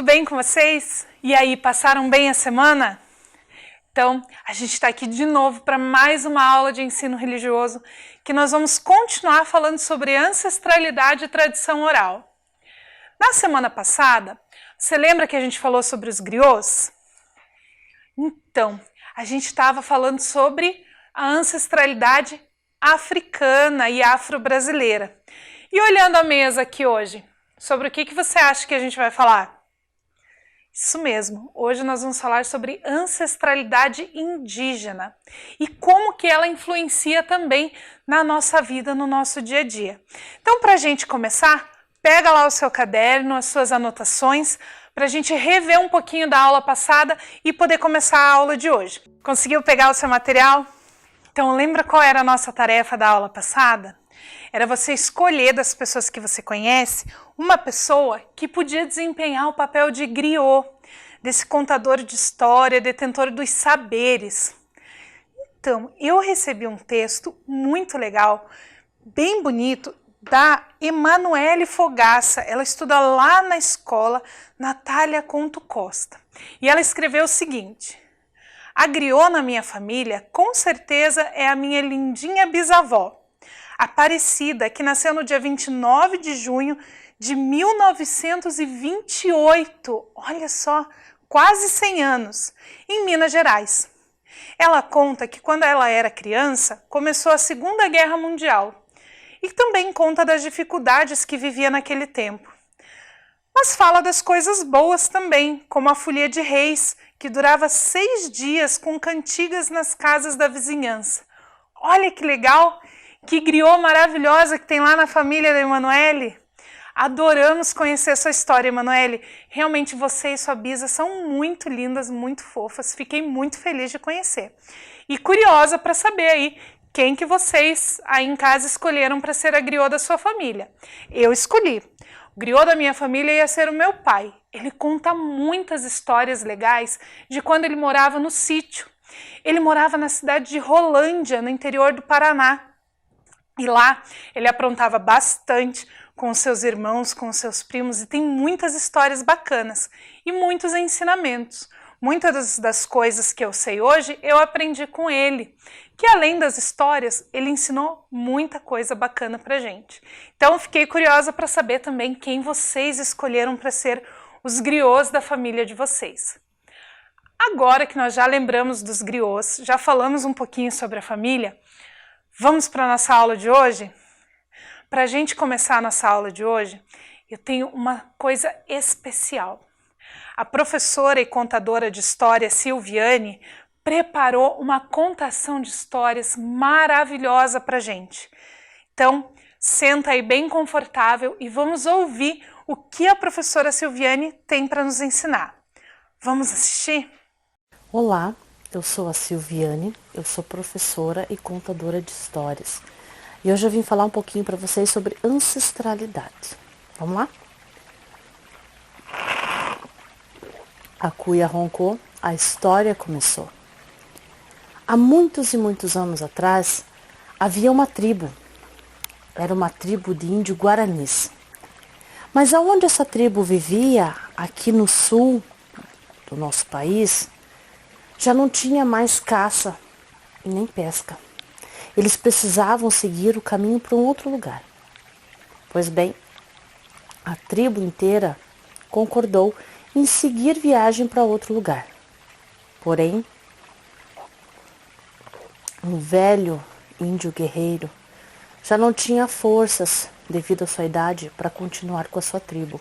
bem com vocês? E aí, passaram bem a semana? Então, a gente está aqui de novo para mais uma aula de ensino religioso, que nós vamos continuar falando sobre ancestralidade e tradição oral. Na semana passada, você lembra que a gente falou sobre os griots? Então, a gente estava falando sobre a ancestralidade africana e afro-brasileira. E olhando a mesa aqui hoje, sobre o que você acha que a gente vai falar? Isso mesmo, hoje nós vamos falar sobre ancestralidade indígena e como que ela influencia também na nossa vida, no nosso dia a dia. Então, para a gente começar, pega lá o seu caderno, as suas anotações, para a gente rever um pouquinho da aula passada e poder começar a aula de hoje. Conseguiu pegar o seu material? Então, lembra qual era a nossa tarefa da aula passada? Era você escolher das pessoas que você conhece uma pessoa que podia desempenhar o papel de griot, desse contador de história, detentor dos saberes. Então, eu recebi um texto muito legal, bem bonito, da Emanuele Fogaça. Ela estuda lá na escola Natália Conto Costa. E ela escreveu o seguinte: a griot na minha família, com certeza, é a minha lindinha bisavó, Aparecida, que nasceu no dia 29 de junho de 1928, olha só, quase 100 anos, em Minas Gerais. Ela conta que quando ela era criança, começou a Segunda Guerra Mundial e também conta das dificuldades que vivia naquele tempo. Mas fala das coisas boas também, como a Folia de Reis, que durava 6 dias com cantigas nas casas da vizinhança. Olha que legal! Que griot maravilhosa que tem lá na família da Emanuele. Adoramos conhecer sua história, Emanuele. Realmente você e sua bisa são muito lindas, muito fofas. Fiquei muito feliz de conhecer. E curiosa para saber aí quem que vocês aí em casa escolheram para ser a griot da sua família. Eu escolhi. O griot da minha família ia ser o meu pai. Ele conta muitas histórias legais de quando ele morava no sítio. Ele morava na cidade de Rolândia, no interior do Paraná. E lá ele aprontava bastante com seus irmãos, com seus primos, e tem muitas histórias bacanas e muitos ensinamentos. Muitas das coisas que eu sei hoje eu aprendi com ele, que além das histórias, ele ensinou muita coisa bacana pra gente. Então fiquei curiosa para saber também quem vocês escolheram para ser os griots da família de vocês. Agora que nós já lembramos dos griots, já falamos um pouquinho sobre a família, vamos para a nossa aula de hoje? Para a gente começar a nossa aula de hoje, eu tenho uma coisa especial. A professora e contadora de história Silviane preparou uma contação de histórias maravilhosa para a gente. Então, senta aí bem confortável e vamos ouvir o que a professora Silviane tem para nos ensinar. Vamos assistir? Olá! Eu sou a Silviane, eu sou professora e contadora de histórias. E hoje eu vim falar um pouquinho para vocês sobre ancestralidade. Vamos lá? A cuia roncou, a história começou. Há muitos e muitos anos atrás, havia uma tribo. Era uma tribo de índio guaranis. Mas aonde essa tribo vivia, aqui no sul do nosso país, já não tinha mais caça e nem pesca. Eles precisavam seguir o caminho para um outro lugar. Pois bem, a tribo inteira concordou em seguir viagem para outro lugar. Porém, um velho índio guerreiro já não tinha forças devido à sua idade para continuar com a sua tribo.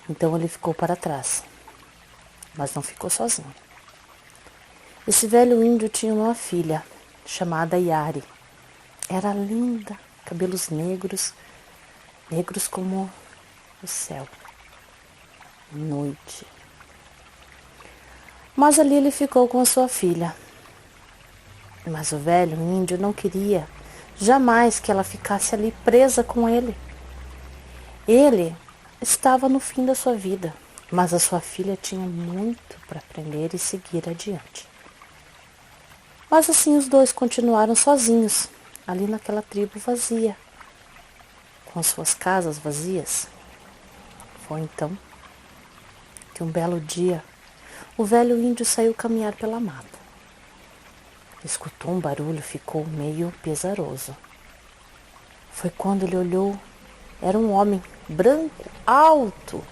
Então ele ficou para trás, mas não ficou sozinho. Esse velho índio tinha uma filha chamada Yari. Era linda, cabelos negros, negros como o céu, noite. Mas ali ele ficou com a sua filha. Mas o velho índio não queria jamais que ela ficasse ali presa com ele. Ele estava no fim da sua vida, mas a sua filha tinha muito para aprender e seguir adiante. Mas assim os dois continuaram sozinhos, ali naquela tribo vazia, com suas casas vazias. Foi então que um belo dia o velho índio saiu caminhar pela mata. Escutou um barulho, ficou meio pesaroso. Foi quando ele olhou, era um homem branco, alto,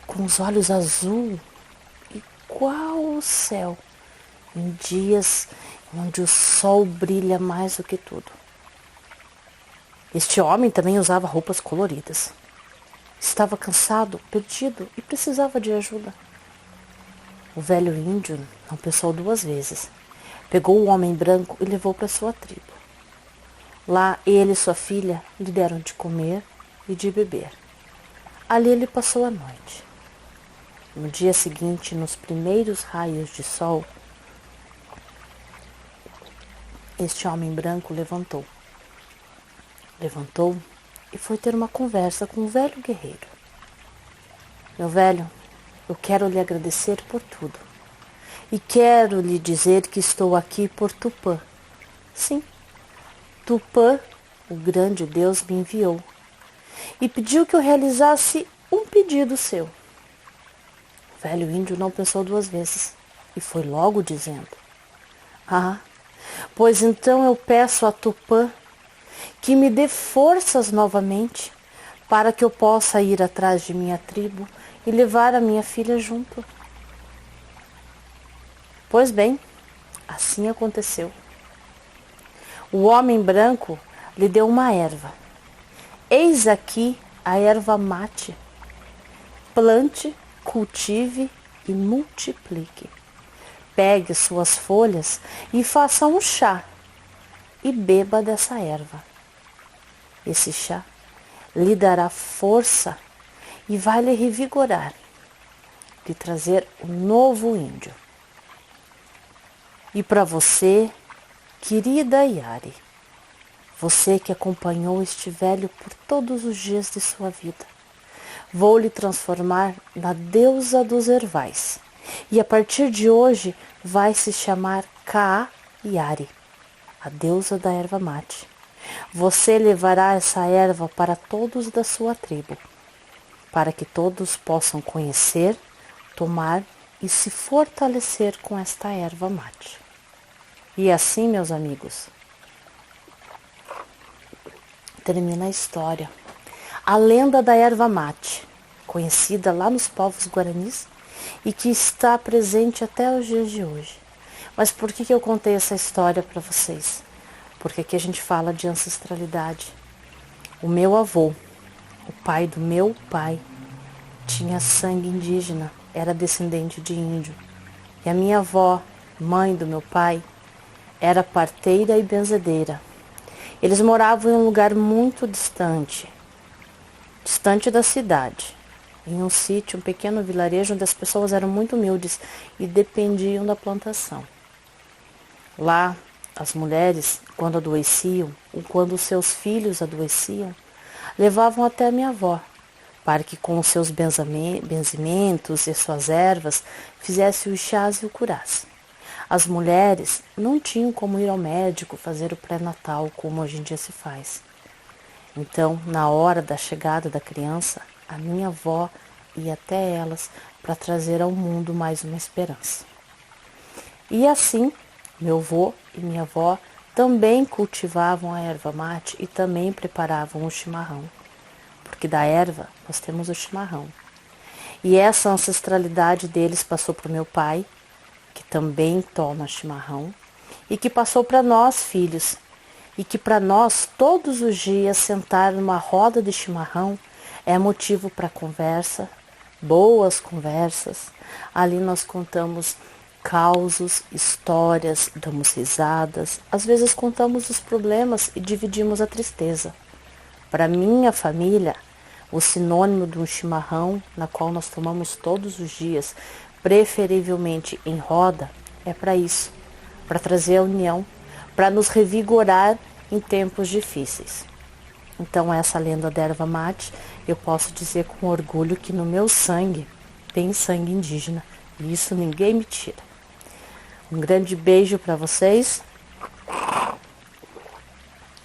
com os olhos azul, igual o céu, em dias onde o sol brilha mais do que tudo. Este homem também usava roupas coloridas. Estava cansado, perdido e precisava de ajuda. O velho índio não pensou duas vezes. Pegou o homem branco e levou para sua tribo. Lá ele e sua filha lhe deram de comer e de beber. Ali ele passou a noite. No dia seguinte, nos primeiros raios de sol, este homem branco levantou e foi ter uma conversa com o velho guerreiro. Meu velho, eu quero lhe agradecer por tudo. E quero lhe dizer que estou aqui por Tupã. Sim, Tupã, o grande Deus, me enviou. E pediu que eu realizasse um pedido seu. O velho índio não pensou duas vezes e foi logo dizendo: Ah, pois então eu peço a Tupã que me dê forças novamente para que eu possa ir atrás de minha tribo e levar a minha filha junto. Pois bem, assim aconteceu. O homem branco lhe deu uma erva. Eis aqui a erva mate. Plante, cultive e multiplique. Pegue suas folhas e faça um chá e beba dessa erva. Esse chá lhe dará força e vai lhe revigorar, lhe trazer um novo índio. E para você, querida Yari, você que acompanhou este velho por todos os dias de sua vida, vou lhe transformar na deusa dos ervais. E a partir de hoje vai se chamar Kaa Yari, a deusa da erva mate. Você levará essa erva para todos da sua tribo, para que todos possam conhecer, tomar e se fortalecer com esta erva mate. E assim, meus amigos, termina a história. A lenda da erva mate, conhecida lá nos povos guaranis e que está presente até os dias de hoje. Mas por que eu contei essa história para vocês? Porque aqui a gente fala de ancestralidade. O meu avô, o pai do meu pai, tinha sangue indígena, era descendente de índio. E a minha avó, mãe do meu pai, era parteira e benzedeira. Eles moravam em um lugar muito distante da cidade, em um sítio, um pequeno vilarejo onde as pessoas eram muito humildes e dependiam da plantação. Lá, as mulheres, quando adoeciam ou quando seus filhos adoeciam, levavam até a minha avó, para que com os seus benzimentos e suas ervas fizesse os chás e o curasse. As mulheres não tinham como ir ao médico fazer o pré-natal como hoje em dia se faz. Então, na hora da chegada da criança, a minha avó ia até elas para trazer ao mundo mais uma esperança. E assim, meu avô e minha avó também cultivavam a erva mate e também preparavam o chimarrão. Porque da erva nós temos o chimarrão. E essa ancestralidade deles passou para o meu pai, que também toma chimarrão, e que passou para nós, filhos, e que para nós, todos os dias, sentar numa roda de chimarrão é motivo para conversa, boas conversas. Ali nós contamos causos, histórias, damos risadas, às vezes contamos os problemas e dividimos a tristeza. Para minha família, o sinônimo de um chimarrão, na qual nós tomamos todos os dias, preferivelmente em roda, é para isso, para trazer a união, para nos revigorar em tempos difíceis. Então essa lenda da erva mate, eu posso dizer com orgulho que no meu sangue tem sangue indígena, e isso ninguém me tira. Um grande beijo para vocês.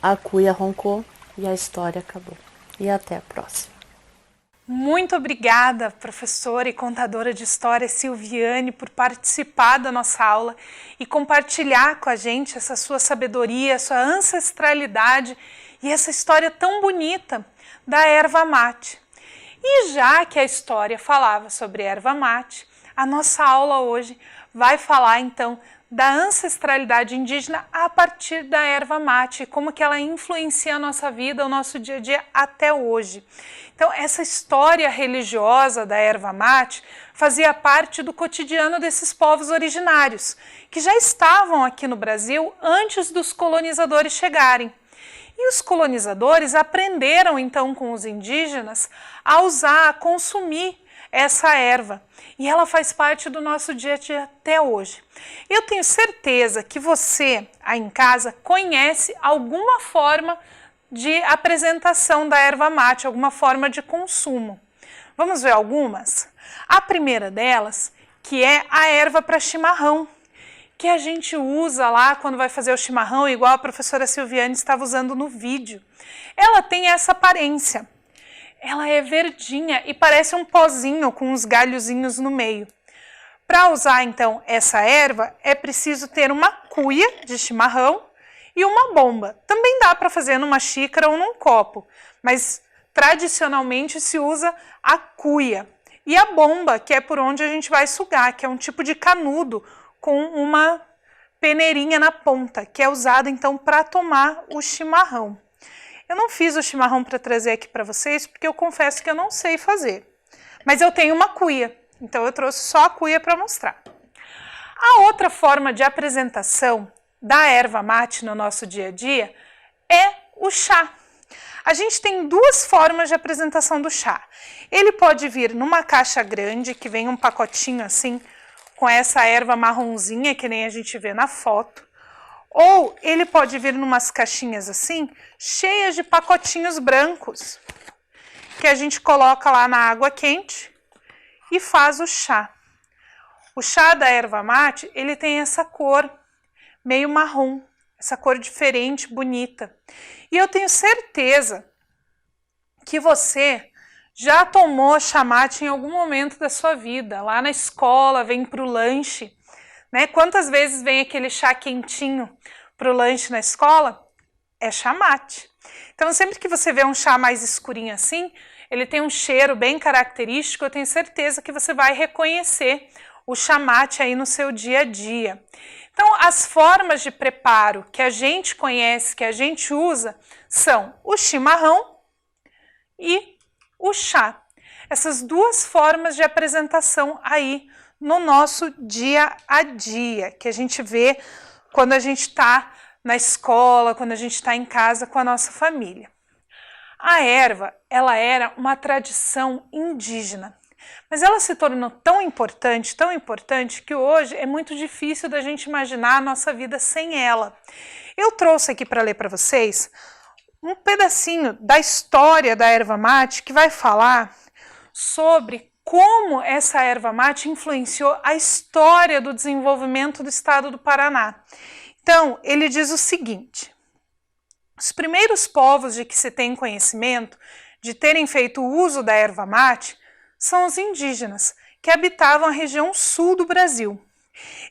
A cuia roncou e a história acabou. E até a próxima. Muito obrigada, professora e contadora de história Silviane, por participar da nossa aula e compartilhar com a gente essa sua sabedoria, sua ancestralidade e essa história tão bonita da erva mate. E já que a história falava sobre erva mate, a nossa aula hoje vai falar então da ancestralidade indígena a partir da erva mate, como que ela influencia a nossa vida, o nosso dia a dia até hoje. Então, essa história religiosa da erva mate fazia parte do cotidiano desses povos originários, que já estavam aqui no Brasil antes dos colonizadores chegarem. E os colonizadores aprenderam então com os indígenas a usar, a consumir essa erva. E ela faz parte do nosso dia a dia até hoje. Eu tenho certeza que você, aí em casa, conhece alguma forma de apresentação da erva mate, alguma forma de consumo. Vamos ver algumas? A primeira delas, que é a erva para chimarrão, que a gente usa lá quando vai fazer o chimarrão, igual a professora Silviane estava usando no vídeo. Ela tem essa aparência. Ela é verdinha e parece um pozinho com uns galhozinhos no meio. Para usar, então, essa erva, é preciso ter uma cuia de chimarrão e uma bomba. Também dá para fazer numa xícara ou num copo, mas tradicionalmente se usa a cuia. E a bomba, que é por onde a gente vai sugar, que é um tipo de canudo com uma peneirinha na ponta, que é usada, então, para tomar o chimarrão. Eu não fiz o chimarrão para trazer aqui para vocês, porque eu confesso que eu não sei fazer. Mas eu tenho uma cuia, então eu trouxe só a cuia para mostrar. A outra forma de apresentação da erva mate no nosso dia a dia é o chá. A gente tem duas formas de apresentação do chá. Ele pode vir numa caixa grande, que vem um pacotinho assim, com essa erva marronzinha, que nem a gente vê na foto. Ou ele pode vir numas caixinhas assim, cheias de pacotinhos brancos, que a gente coloca lá na água quente e faz o chá. O chá da erva mate, ele tem essa cor meio marrom, essa cor diferente, bonita. E eu tenho certeza que você já tomou chá mate em algum momento da sua vida, lá na escola, vem para o lanche. Né? Quantas vezes vem aquele chá quentinho para o lanche na escola? É chá mate. Então, sempre que você vê um chá mais escurinho assim, ele tem um cheiro bem característico, eu tenho certeza que você vai reconhecer o chá mate aí no seu dia a dia. Então, as formas de preparo que a gente conhece, que a gente usa, são o chimarrão e o chá. Essas duas formas de apresentação aí no nosso dia a dia, que a gente vê quando a gente está na escola, quando a gente está em casa com a nossa família. A erva, ela era uma tradição indígena, mas ela se tornou tão importante, que hoje é muito difícil da gente imaginar a nossa vida sem ela. Eu trouxe aqui para ler para vocês um pedacinho da história da erva mate que vai falar sobre como essa erva mate influenciou a história do desenvolvimento do estado do Paraná. Então, ele diz o seguinte: os primeiros povos de que se tem conhecimento de terem feito uso da erva mate são os indígenas, que habitavam a região sul do Brasil.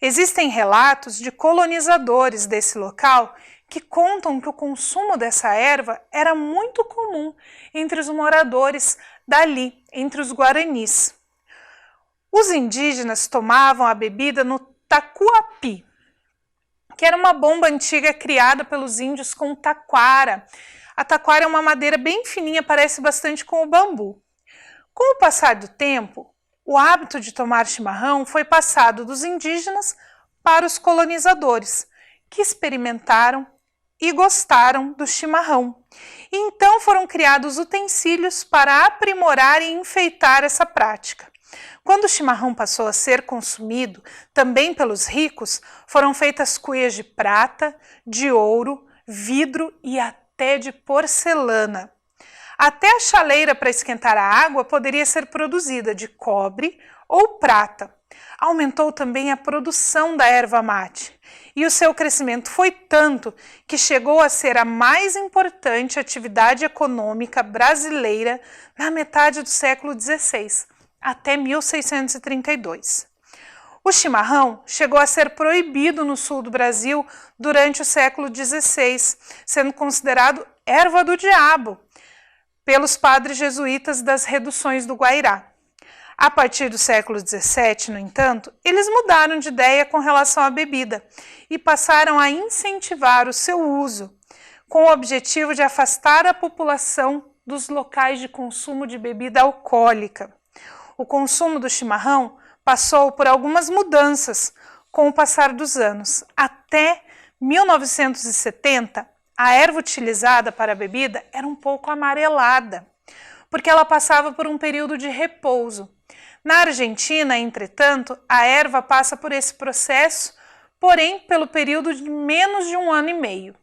Existem relatos de colonizadores desse local que contam que o consumo dessa erva era muito comum entre os moradores dali, entre os guaranis. Os indígenas tomavam a bebida no tacuapi, que era uma bomba antiga criada pelos índios com taquara. A taquara é uma madeira bem fininha, parece bastante com o bambu. Com o passar do tempo, o hábito de tomar chimarrão foi passado dos indígenas para os colonizadores, que experimentaram e gostaram do chimarrão. E então foram criados utensílios para aprimorar e enfeitar essa prática. Quando o chimarrão passou a ser consumido também pelos ricos, foram feitas cuias de prata, de ouro, vidro e até de porcelana. Até a chaleira para esquentar a água poderia ser produzida de cobre ou prata. aumentou também a produção da erva mate, e o seu crescimento foi tanto que chegou a ser a mais importante atividade econômica brasileira na metade do século XVI, até 1632. O chimarrão chegou a ser proibido no sul do Brasil durante o século XVI, sendo considerado erva do diabo pelos padres jesuítas das reduções do Guairá. A partir do século XVII, no entanto, eles mudaram de ideia com relação à bebida e passaram a incentivar o seu uso, com o objetivo de afastar a população dos locais de consumo de bebida alcoólica. O consumo do chimarrão passou por algumas mudanças com o passar dos anos. Até 1970, a erva utilizada para a bebida era um pouco amarelada, porque ela passava por um período de repouso. Na Argentina, entretanto, a erva passa por esse processo, porém pelo período de menos de 1 ano e meio.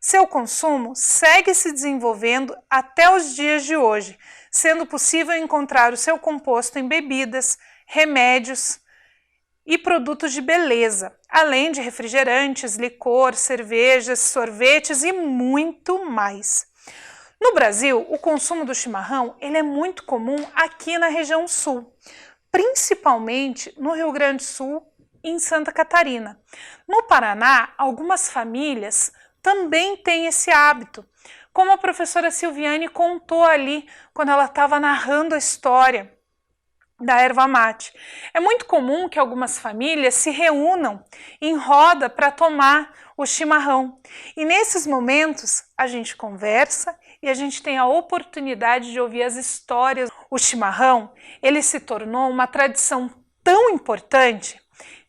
Seu consumo segue se desenvolvendo até os dias de hoje, sendo possível encontrar o seu composto em bebidas, remédios e produtos de beleza, além de refrigerantes, licor, cervejas, sorvetes e muito mais. No Brasil, o consumo do chimarrão ele é muito comum aqui na região sul, principalmente no Rio Grande do Sul e em Santa Catarina. No Paraná, algumas famílias também têm esse hábito, como a professora Silviane contou ali quando ela estava narrando a história da erva mate. É muito comum que algumas famílias se reúnam em roda para tomar o chimarrão. E nesses momentos a gente conversa e a gente tem a oportunidade de ouvir as histórias. O chimarrão, ele se tornou uma tradição tão importante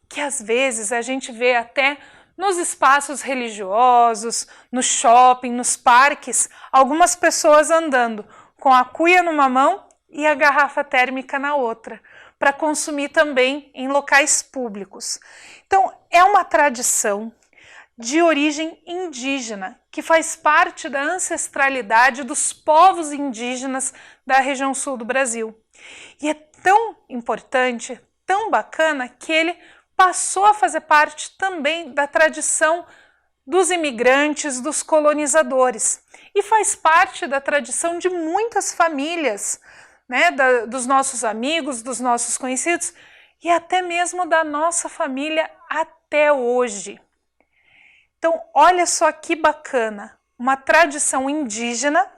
que às vezes a gente vê até nos espaços religiosos, no shopping, nos parques, algumas pessoas andando com a cuia numa mão e a garrafa térmica na outra, para consumir também em locais públicos. Então, é uma tradição de origem indígena, que faz parte da ancestralidade dos povos indígenas da região sul do Brasil. E é tão importante, tão bacana, que ele passou a fazer parte também da tradição dos imigrantes, dos colonizadores, e faz parte da tradição de muitas famílias, né, dos nossos amigos, dos nossos conhecidos e até mesmo da nossa família até hoje. Então, olha só que bacana, uma tradição indígena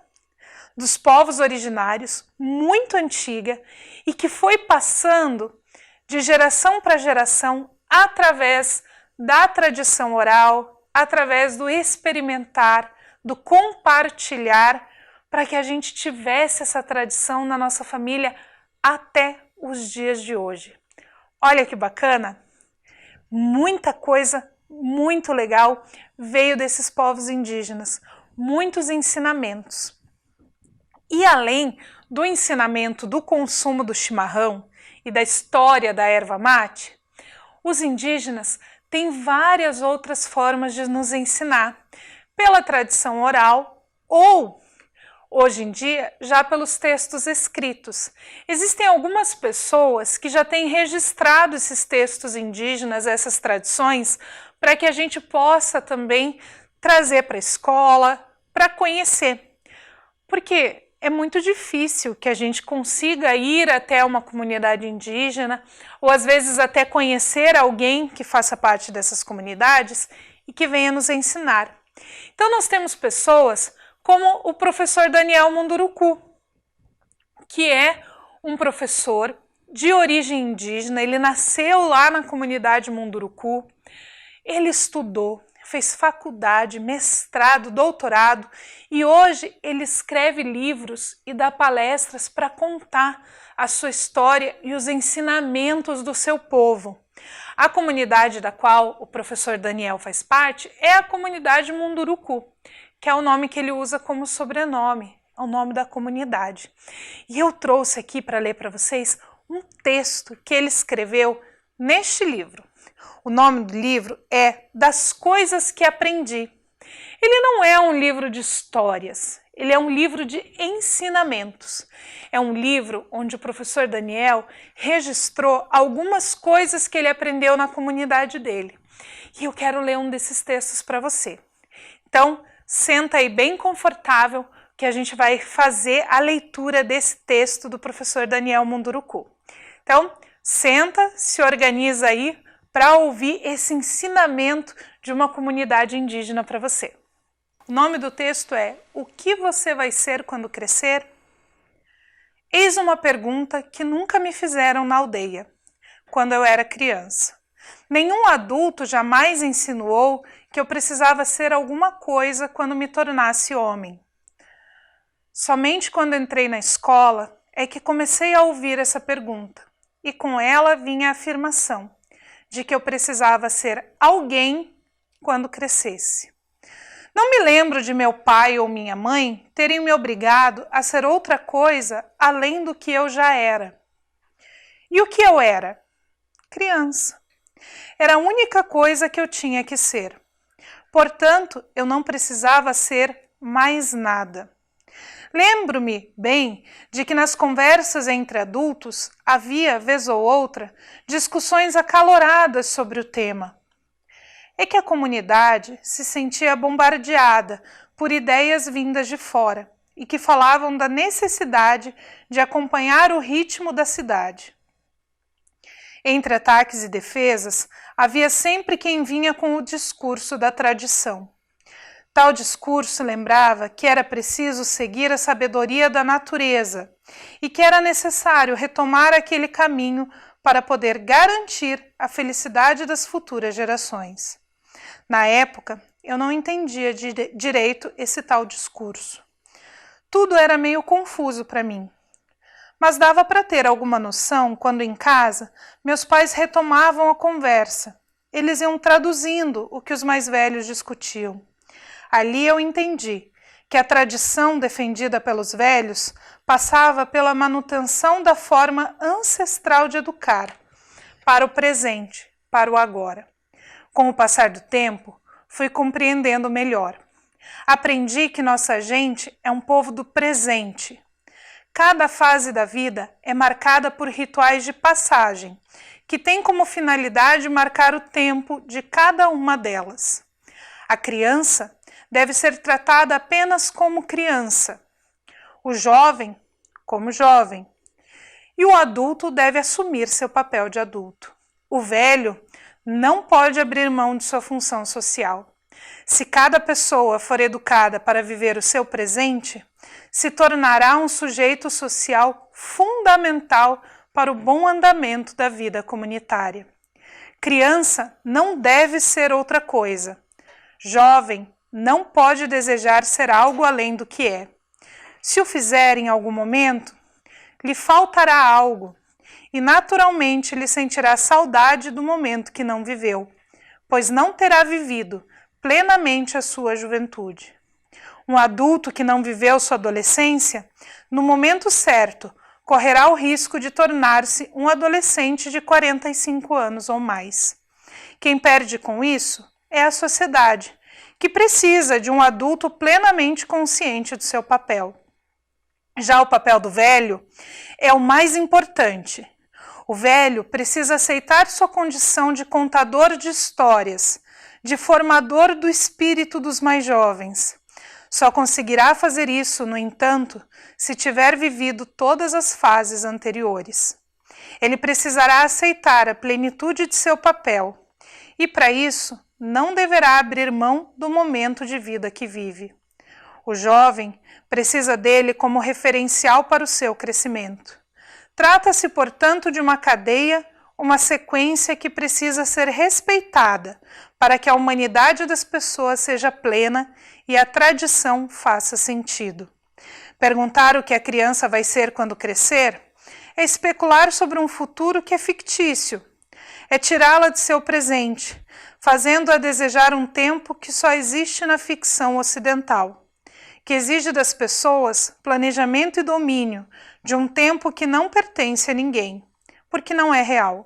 dos povos originários, muito antiga e que foi passando de geração para geração através da tradição oral, através do experimentar, do compartilhar, para que a gente tivesse essa tradição na nossa família até os dias de hoje. Olha que bacana! Muita coisa muito legal veio desses povos indígenas, muitos ensinamentos. E além do ensinamento do consumo do chimarrão e da história da erva mate, os indígenas têm várias outras formas de nos ensinar, pela tradição oral ou hoje em dia, já pelos textos escritos. Existem algumas pessoas que já têm registrado esses textos indígenas, essas tradições, para que a gente possa também trazer para a escola, para conhecer. Porque é muito difícil que a gente consiga ir até uma comunidade indígena, ou às vezes até conhecer alguém que faça parte dessas comunidades e que venha nos ensinar. Então nós temos pessoas como o professor Daniel Munduruku, que é um professor de origem indígena, ele nasceu lá na comunidade Munduruku, ele estudou, fez faculdade, mestrado, doutorado e hoje ele escreve livros e dá palestras para contar a sua história e os ensinamentos do seu povo. A comunidade da qual o professor Daniel faz parte é a comunidade Munduruku, que é o nome que ele usa como sobrenome, é o nome da comunidade. E eu trouxe aqui para ler para vocês um texto que ele escreveu neste livro. O nome do livro é Das Coisas que Aprendi. Ele não é um livro de histórias, Ele é um livro de ensinamentos. É um livro onde o professor Daniel registrou algumas coisas que ele aprendeu na comunidade dele. E eu quero ler um desses textos para você. Então, senta aí bem confortável que a gente vai fazer a leitura desse texto do professor Daniel Munduruku. Então, senta, se organiza aí para ouvir esse ensinamento de uma comunidade indígena para você. O nome do texto é O que você vai ser quando crescer? Eis uma pergunta que nunca me fizeram na aldeia, quando eu era criança. Nenhum adulto jamais insinuou que eu precisava ser alguma coisa quando me tornasse homem. Somente quando entrei na escola é que comecei a ouvir essa pergunta, e com ela vinha a afirmação de que eu precisava ser alguém quando crescesse. Não me lembro de meu pai ou minha mãe terem me obrigado a ser outra coisa além do que eu já era. E o que eu era? Criança. Era a única coisa que eu tinha que ser. Portanto, eu não precisava ser mais nada. Lembro-me bem de que nas conversas entre adultos havia, vez ou outra, discussões acaloradas sobre o tema. É que a comunidade se sentia bombardeada por ideias vindas de fora e que falavam da necessidade de acompanhar o ritmo da cidade. Entre ataques e defesas, havia sempre quem vinha com o discurso da tradição. Tal discurso lembrava que era preciso seguir a sabedoria da natureza e que era necessário retomar aquele caminho para poder garantir a felicidade das futuras gerações. Na época, eu não entendia direito esse tal discurso. Tudo era meio confuso para mim. Mas dava para ter alguma noção quando em casa meus pais retomavam a conversa. Eles iam traduzindo o que os mais velhos discutiam. Ali eu entendi que a tradição defendida pelos velhos passava pela manutenção da forma ancestral de educar, para o presente, para o agora. Com o passar do tempo, fui compreendendo melhor. Aprendi que nossa gente é um povo do presente. Cada fase da vida é marcada por rituais de passagem, que têm como finalidade marcar o tempo de cada uma delas. A criança deve ser tratada apenas como criança, o jovem como jovem, e o adulto deve assumir seu papel de adulto. O velho não pode abrir mão de sua função social. Se cada pessoa for educada para viver o seu presente, se tornará um sujeito social fundamental para o bom andamento da vida comunitária. Criança não deve ser outra coisa. Jovem não pode desejar ser algo além do que é. Se o fizer em algum momento, lhe faltará algo e naturalmente lhe sentirá saudade do momento que não viveu, pois não terá vivido plenamente a sua juventude. Um adulto que não viveu sua adolescência, no momento certo, correrá o risco de tornar-se um adolescente de 45 anos ou mais. Quem perde com isso é a sociedade, que precisa de um adulto plenamente consciente do seu papel. Já o papel do velho é o mais importante. O velho precisa aceitar sua condição de contador de histórias, de formador do espírito dos mais jovens. Só conseguirá fazer isso, no entanto, se tiver vivido todas as fases anteriores. Ele precisará aceitar a plenitude de seu papel e, para isso, não deverá abrir mão do momento de vida que vive. O jovem precisa dele como referencial para o seu crescimento. Trata-se, portanto, de uma cadeia, uma sequência que precisa ser respeitada para que a humanidade das pessoas seja plena e a tradição faça sentido. Perguntar o que a criança vai ser quando crescer é especular sobre um futuro que é fictício, é tirá-la de seu presente, fazendo-a desejar um tempo que só existe na ficção ocidental, que exige das pessoas planejamento e domínio de um tempo que não pertence a ninguém, porque não é real.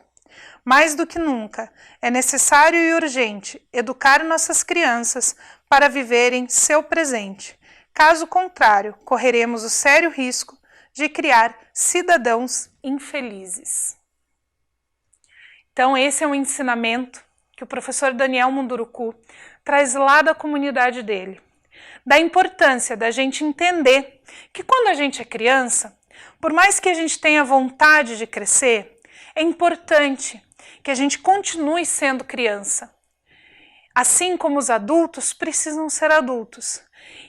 Mais do que nunca, é necessário e urgente educar nossas crianças para viverem seu presente, Caso contrário, correremos o sério risco de criar cidadãos infelizes. Então, esse é um ensinamento que o professor Daniel Munduruku traz lá da comunidade dele, da importância da gente entender que quando a gente é criança, por mais que a gente tenha vontade de crescer, é importante que a gente continue sendo criança. Assim como os adultos precisam ser adultos.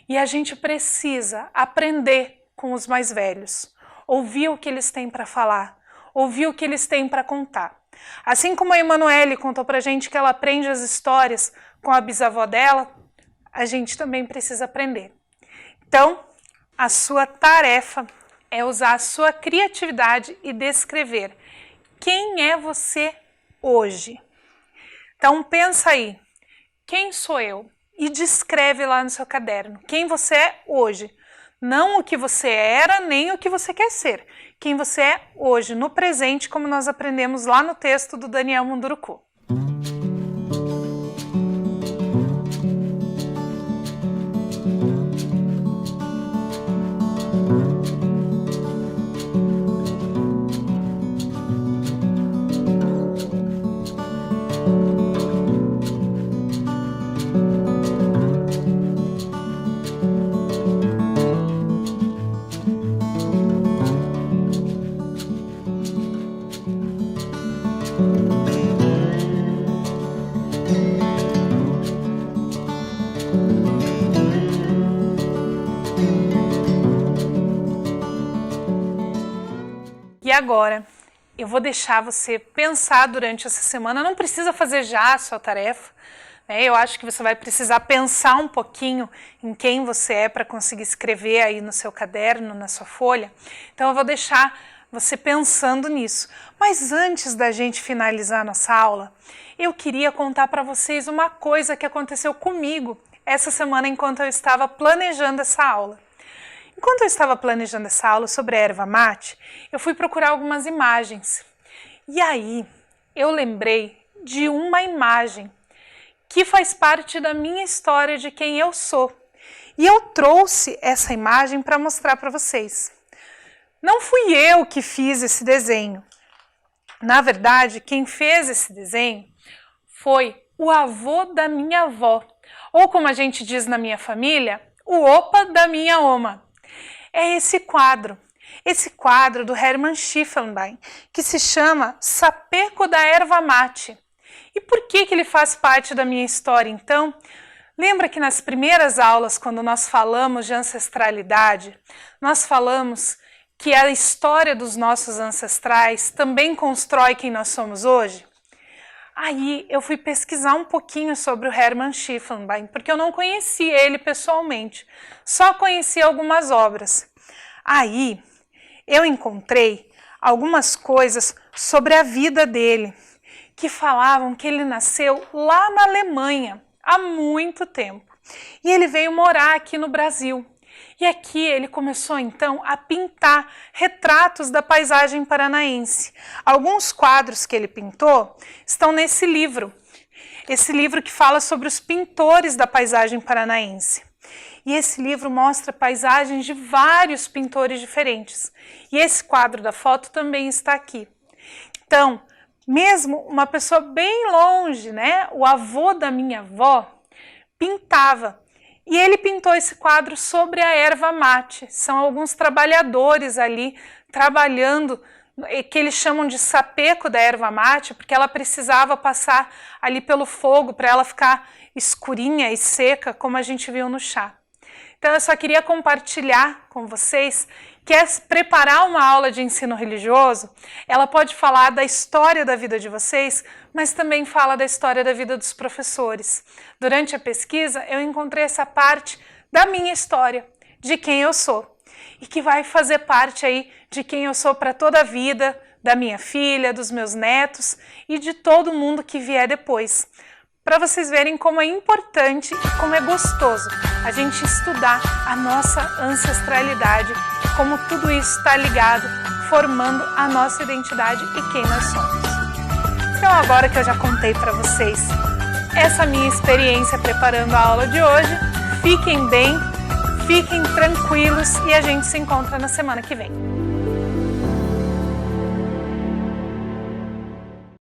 E a gente precisa aprender com os mais velhos, ouvir o que eles têm para falar, ouvir o que eles têm para contar. Assim como a Emanuele contou pra gente que ela aprende as histórias com a bisavó dela, a gente também precisa aprender. Então, a sua tarefa é usar a sua criatividade e descrever quem é você hoje. Então, pensa aí, quem sou eu? E descreve lá no seu caderno quem você é hoje. Não o que você era, nem o que você quer ser. Quem você é hoje, no presente, como nós aprendemos lá no texto do Daniel Munduruku. E agora, eu vou deixar você pensar durante essa semana, não precisa fazer já a sua tarefa, né? Eu acho que você vai precisar pensar um pouquinho em quem você é para conseguir escrever aí no seu caderno, na sua folha. Então eu vou deixar você pensando nisso. Mas antes da gente finalizar nossa aula, eu queria contar para vocês uma coisa que aconteceu comigo essa semana enquanto eu estava planejando essa aula. Enquanto eu estava planejando essa aula sobre a erva mate, eu fui procurar algumas imagens. E aí, eu lembrei de uma imagem que faz parte da minha história de quem eu sou. E eu trouxe essa imagem para mostrar para vocês. Não fui eu que fiz esse desenho. Na verdade, quem fez esse desenho foi o avô da minha avó. Ou como a gente diz na minha família, o opa da minha oma. É esse quadro do Hermann Schiffelbein, que se chama Sapeco da Erva Mate. E por que ele faz parte da minha história, então? Lembra que nas primeiras aulas, quando nós falamos de ancestralidade, nós falamos que a história dos nossos ancestrais também constrói quem nós somos hoje? Aí eu fui pesquisar um pouquinho sobre o Hermann Schiffelbein, porque eu não conhecia ele pessoalmente, só conhecia algumas obras. Aí eu encontrei algumas coisas sobre a vida dele, que falavam que ele nasceu lá na Alemanha há muito tempo. E ele veio morar aqui no Brasil. E aqui ele começou então a pintar retratos da paisagem paranaense. Alguns quadros que ele pintou estão nesse livro. Esse livro que fala sobre os pintores da paisagem paranaense. E esse livro mostra paisagens de vários pintores diferentes. E esse quadro da foto também está aqui. Então, mesmo uma pessoa bem longe, né, o avô da minha avó, pintava. E ele pintou esse quadro sobre a erva mate. São alguns trabalhadores ali trabalhando, que eles chamam de sapeco da erva mate, porque ela precisava passar ali pelo fogo para ela ficar escurinha e seca, como a gente viu no chá. Então eu só queria compartilhar com vocês que preparar uma aula de ensino religioso, ela pode falar da história da vida de vocês, mas também fala da história da vida dos professores. Durante a pesquisa, eu encontrei essa parte da minha história, de quem eu sou, e que vai fazer parte aí de quem eu sou para toda a vida, da minha filha, dos meus netos e de todo mundo que vier depois. Para vocês verem como é importante e como é gostoso a gente estudar a nossa ancestralidade, como tudo isso está ligado, formando a nossa identidade e quem nós somos. Então agora que eu já contei para vocês essa minha experiência preparando a aula de hoje, fiquem bem, Fiquem tranquilos e a gente se encontra na semana que vem.